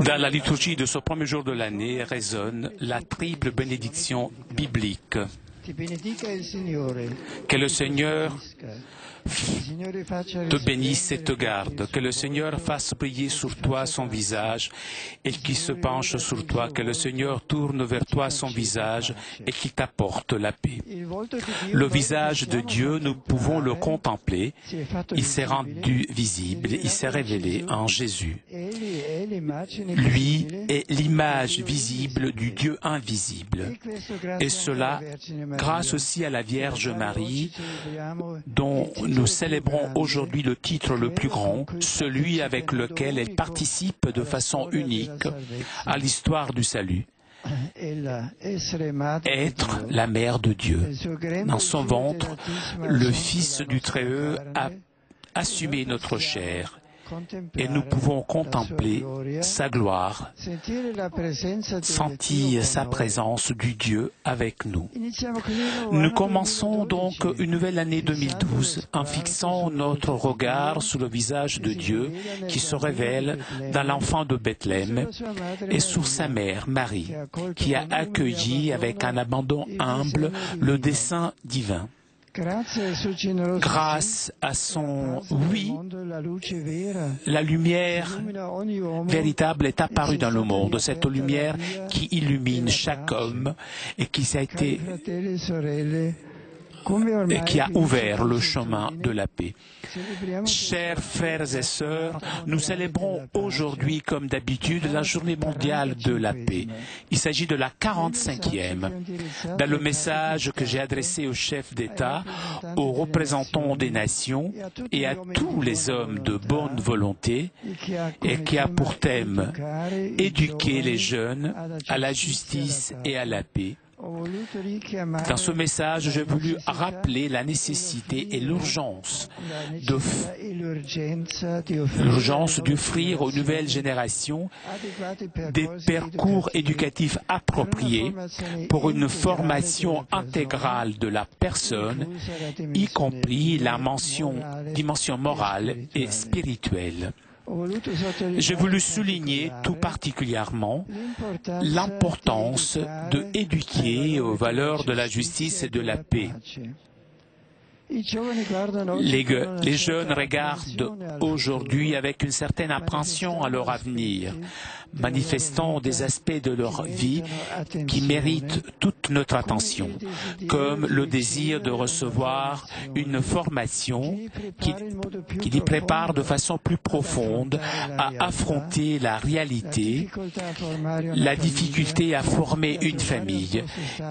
Dans la liturgie de ce premier jour de l'année résonne la triple bénédiction biblique. Que le Seigneur te bénisse et te garde, que le Seigneur fasse briller sur toi son visage et qu'il se penche sur toi, que le Seigneur tourne vers toi son visage et qu'il t'apporte la paix. Le visage de Dieu, nous pouvons le contempler. Il s'est rendu visible, il s'est révélé en Jésus. Lui est l'image visible du Dieu invisible. Et cela grâce aussi à la Vierge Marie, dont nous célébrons aujourd'hui le titre le plus grand, celui avec lequel elle participe de façon unique à l'histoire du salut. Être la mère de Dieu. Dans son ventre, le Fils du Très-Haut a assumé notre chair. Et nous pouvons contempler sa gloire, sentir sa présence du Dieu avec nous. Nous commençons donc une nouvelle année 2012 en fixant notre regard sur le visage de Dieu qui se révèle dans l'enfant de Bethléem et sur sa mère, Marie, qui a accueilli avec un abandon humble le dessein divin. Grâce à son oui, la lumière véritable est apparue dans le monde, cette lumière qui illumine chaque homme et qui a ouvert le chemin de la paix. Chers frères et sœurs, nous célébrons aujourd'hui, comme d'habitude, la journée mondiale de la paix. Il s'agit de la 45e. Dans le message que j'ai adressé aux chefs d'État, aux représentants des nations et à tous les hommes de bonne volonté, et qui a pour thème éduquer les jeunes à la justice et à la paix. Dans ce message, j'ai voulu rappeler la nécessité et l'urgence d'offrir aux nouvelles générations des parcours éducatifs appropriés pour une formation intégrale de la personne, y compris la dimension morale et spirituelle. J'ai voulu souligner tout particulièrement l'importance d'éduquer aux valeurs de la justice et de la paix. Les jeunes regardent aujourd'hui avec une certaine appréhension à leur avenir, manifestant des aspects de leur vie qui méritent toute notre attention, comme le désir de recevoir une formation qui les prépare de façon plus profonde à affronter la réalité, la difficulté à former une famille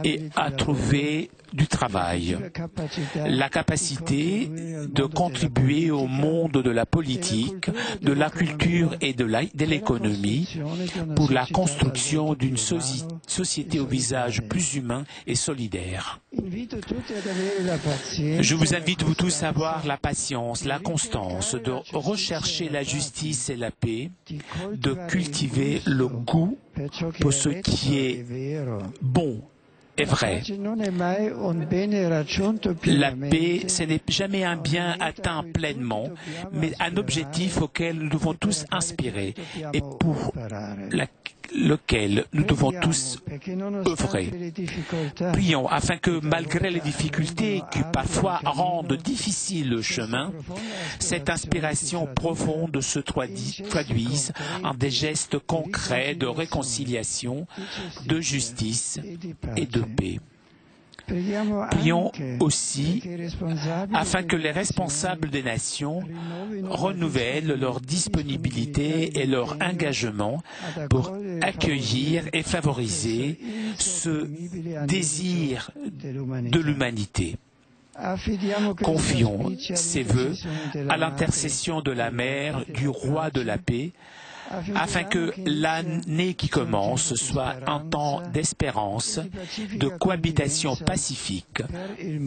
et à trouver du travail, la capacité de contribuer au monde de la politique, de la culture et de l'économie pour la construction d'une société au visage plus humain et solidaire. Je vous invite vous tous à avoir la patience, la constance, de rechercher la justice et la paix, de cultiver le goût pour ce qui est bon est vrai. La paix, ce n'est jamais un bien atteint pleinement, mais un objectif auquel nous devons tous aspirer et pour lequel nous devons tous œuvrer. Prions afin que, malgré les difficultés qui parfois rendent difficile le chemin, cette inspiration profonde se traduise en des gestes concrets de réconciliation, de justice et de paix. Prions aussi afin que les responsables des nations renouvellent leur disponibilité et leur engagement pour accueillir et favoriser ce désir de l'humanité. Confions ces vœux à l'intercession de la Mère, du Roi de la paix, afin que l'année qui commence soit un temps d'espérance, de cohabitation pacifique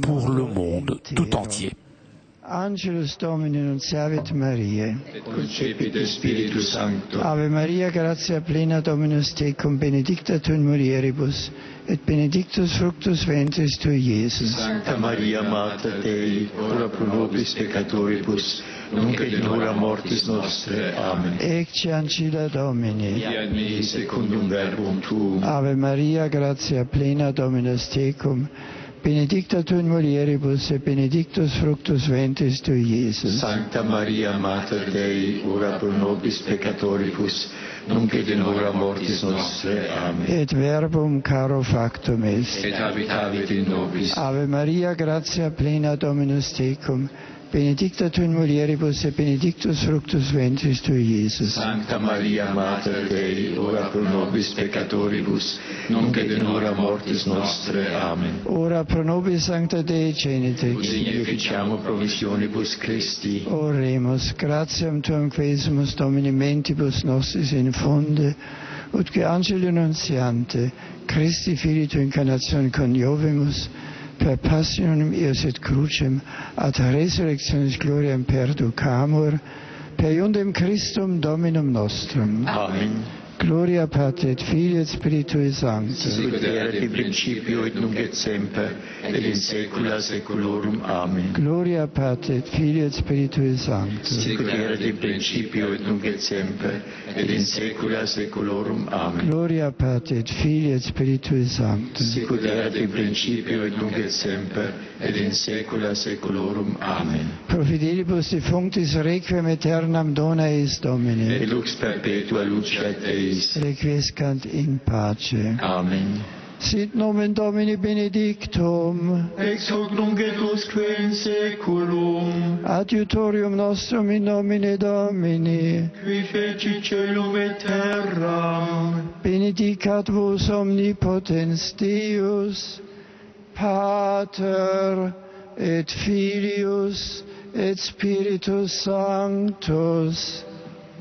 pour le monde tout entier. Angelus Domini nunciavit Mariae. Et concepit Spiritus Sancto. Ave Maria, gratia plena Dominus tecum, benedicta tu in mulieribus, et benedictus fructus ventris tui, Iesus. Sancta Maria, Mater Dei, ora pro nobis peccatoribus, nunc et in hora mortis nostre. Amen. Ecce ancilla Domini. Fiat mihi secundum verbum tuum. Ave Maria, gratia plena Dominus tecum, benedicta tu in mulieribus, et benedictus fructus ventris tui, Iesus. Sancta Maria, Mater Dei, ora pro nobis peccatoribus, nunc et in hora mortis nostre. Amen. Et verbum caro factum est. Et habitavit in nobis. Ave Maria, gratia plena Dominus tecum, benedicta tu in mulieribus, et benedictus fructus ventris tui, Iesus. Sancta Maria, Mater Dei, ora pro nobis peccatoribus, nunc et in hora mortis nostre. Amen. Ora pro nobis Sancta Dei Genitrix. Udini ficiamo provisionibus Christi. Oremus, gratiam tuam quesumus Domini mentibus nostris infunde, ut que angelo nuntiante, Christi Filii tu incarnatione coniovimus, per passionem eius et crucem, ad resurrectionis gloriam perducamur, per iundem Christum Dominum nostrum. Amen. Gloria Patri et Filii et Spiritui Sancti. Sicut erat in principio et nunc et semper, et in saecula saeculorum. Amen. Gloria Patri et Filii et Spiritui Sancti. Sicut erat in principio et nunc et semper, et in saecula saeculorum. Amen. Gloria Patri et Filii et Spiritui Sancti. Sicut erat in principio et nunc et semper, et in saecula saeculorum. Amen. Pro fidelibus defunctis requiem aeternam dona eis Domine. Et lux perpetua luceat eis. Requiescant in pace. Amen. Sit nomen Domini benedictum. Ex hoc nunc et usque in saeculum. Adiutorium nostrum in nomine Domini. Qui feci caelum et terram. Benedicat vos omnipotens Deus, Pater et Filius et Spiritus Sanctus.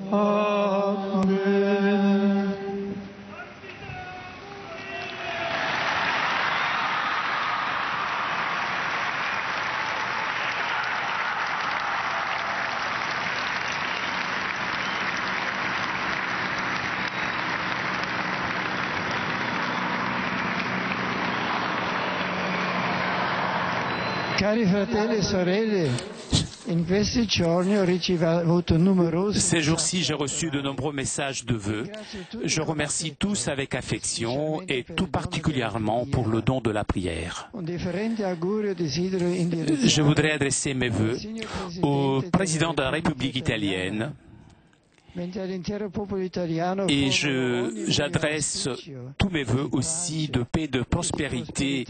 Amen. Cari fratelli e sorelle, in questi giorni ho ricevuto numerosi. Ces jours-ci, j'ai reçu de nombreux messages de vœux. Je remercie tous avec affection et tout particulièrement pour le don de la prière. Je voudrais adresser mes vœux au président de la République italienne et j'adresse tous mes vœux aussi de paix, de prospérité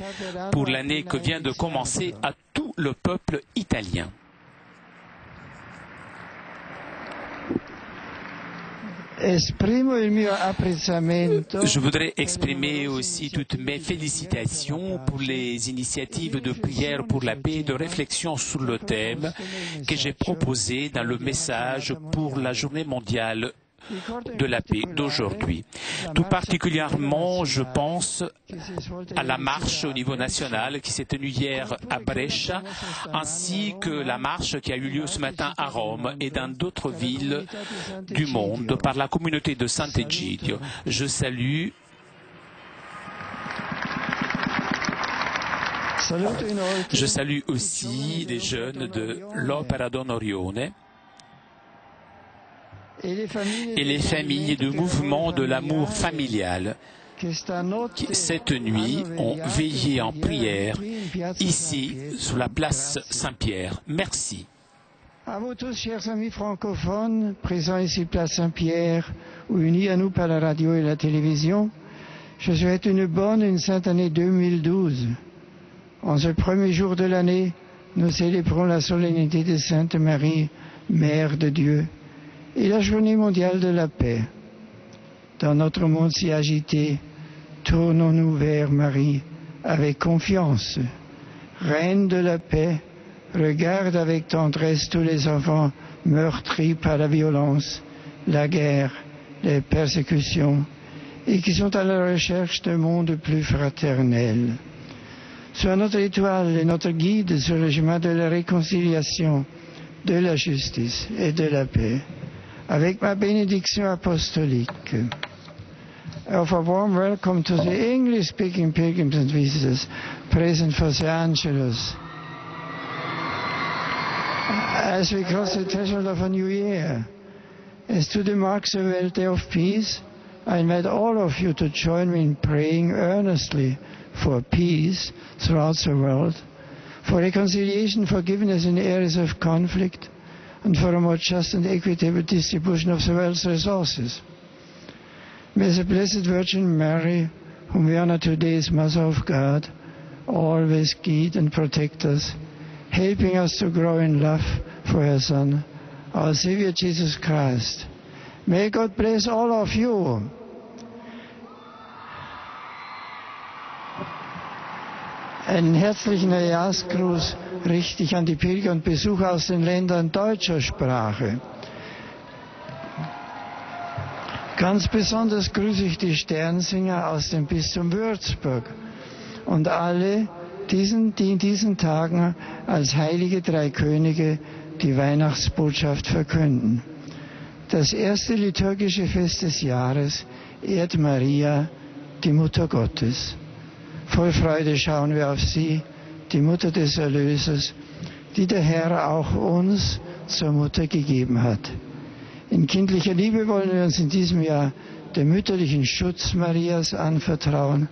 pour l'année que vient de commencer à tout le peuple italien. Je voudrais exprimer aussi toutes mes félicitations pour les initiatives de prière pour la paix et de réflexion sur le thème que j'ai proposé dans le message pour la journée mondiale de la paix d'aujourd'hui. Tout particulièrement, je pense à la marche au niveau national qui s'est tenue hier à Brescia, ainsi que la marche qui a eu lieu ce matin à Rome et dans d'autres villes du monde par la communauté de Sant'Egidio. Je salue aussi les jeunes de l'Opera d'Onorione et les familles du mouvement de l'amour familial qui, cette nuit, ont veillé en prière ici, sur la place Saint-Pierre. Merci. À vous tous, chers amis francophones, présents ici, place Saint-Pierre, ou unis à nous par la radio et la télévision, je souhaite une bonne et une sainte année 2012. En ce premier jour de l'année, nous célébrons la solennité de Sainte Marie, Mère de Dieu, et la journée mondiale de la paix. Dans notre monde si agité, tournons-nous vers Marie avec confiance. Reine de la paix, regarde avec tendresse tous les enfants meurtris par la violence, la guerre, les persécutions, et qui sont à la recherche d'un monde plus fraternel. Sois notre étoile et notre guide sur le chemin de la réconciliation, de la justice et de la paix. Avec ma bénédiction apostolique. I offer a warm welcome to the English-speaking pilgrims and visitors present for St. Angelus. As we cross the threshold of a new year, as today marks the World Day of Peace, I invite all of you to join me in praying earnestly for peace throughout the world, for reconciliation, forgiveness in areas of conflict, and for a more just and equitable distribution of the world's resources. May the Blessed Virgin Mary, whom we honor today as Mother of God, always guide and protect us, helping us to grow in love for her Son, our Savior Jesus Christ. May God bless all of you. Einen herzlichen Neujahrsgruß richte ich an die Pilger und Besucher aus den Ländern deutscher Sprache. Ganz besonders grüße ich die Sternsinger aus dem Bistum Würzburg und alle, die in diesen Tagen als heilige drei Könige die Weihnachtsbotschaft verkünden. Das erste liturgische Fest des Jahres ehrt Maria, die Mutter Gottes. Voll Freude schauen wir auf sie, die Mutter des Erlösers, die der Herr auch uns zur Mutter gegeben hat. In kindlicher Liebe wollen wir uns in diesem Jahr dem mütterlichen Schutz Marias anvertrauen,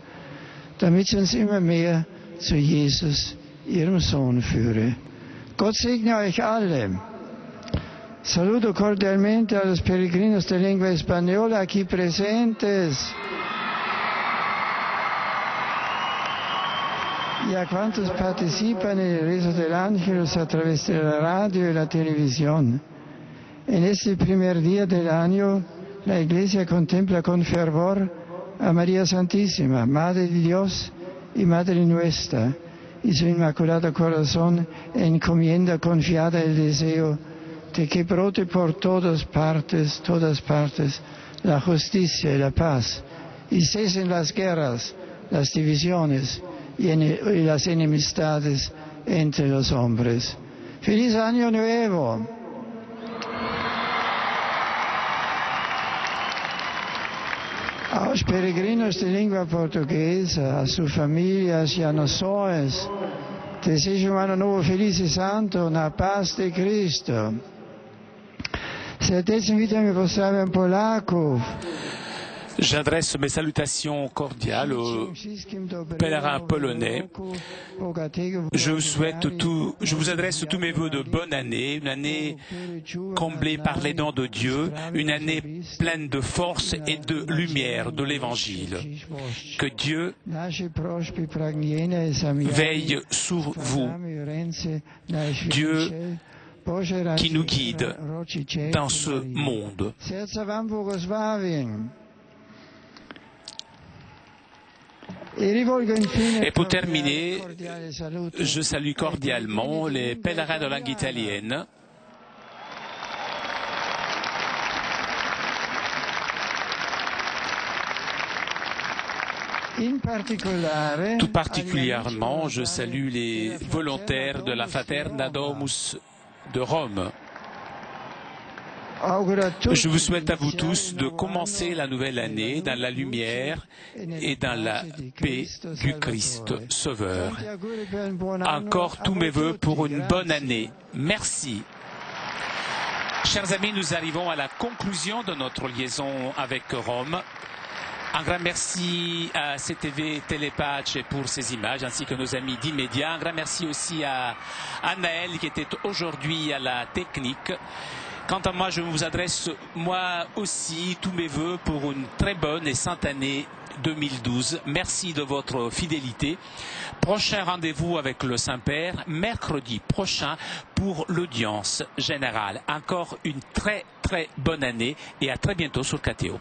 damit sie uns immer mehr zu Jesus, ihrem Sohn, führe. Gott segne euch alle. Saludo cordialmente a los peregrinos de lengua española aquí presentes. Y a cuantos participan en el rezo del Ángelus a través de la radio y la televisión. En este primer día del año, la Iglesia contempla con fervor a María Santísima, Madre de Dios y Madre nuestra, y su Inmaculado Corazón encomienda confiada el deseo de que brote por todas partes, la justicia y la paz, y cesen las guerras, las divisiones y las enemistades entre los hombres. ¡Feliz Año Nuevo! Aos peregrinos de língua portuguesa, a sua família, as nações, desejo um ano novo feliz e santo na paz de Cristo. Serdecznie witam i pozdrawiam Polaków. J'adresse mes salutations cordiales aux pèlerins polonais. Je vous adresse tous mes vœux de bonne année, une année comblée par les dons de Dieu, une année pleine de force et de lumière de l'Évangile. Que Dieu veille sur vous. Dieu qui nous guide dans ce monde. Et pour terminer, je salue cordialement les pèlerins de langue italienne. Tout particulièrement, je salue les volontaires de la Fraterna Domus de Rome. Je vous souhaite à vous tous de commencer la nouvelle année dans la lumière et dans la paix du Christ Sauveur. Encore tous mes vœux pour une bonne année. Merci. Chers amis, nous arrivons à la conclusion de notre liaison avec Rome. Un grand merci à CTV Télépace pour ces images, ainsi que nos amis d'Immédiat. Un grand merci aussi à Anaël qui était aujourd'hui à la technique. Quant à moi, je vous adresse moi aussi tous mes vœux pour une très bonne et sainte année 2012. Merci de votre fidélité. Prochain rendez-vous avec le Saint-Père, mercredi prochain pour l'audience générale. Encore une très bonne année et à très bientôt sur KTO.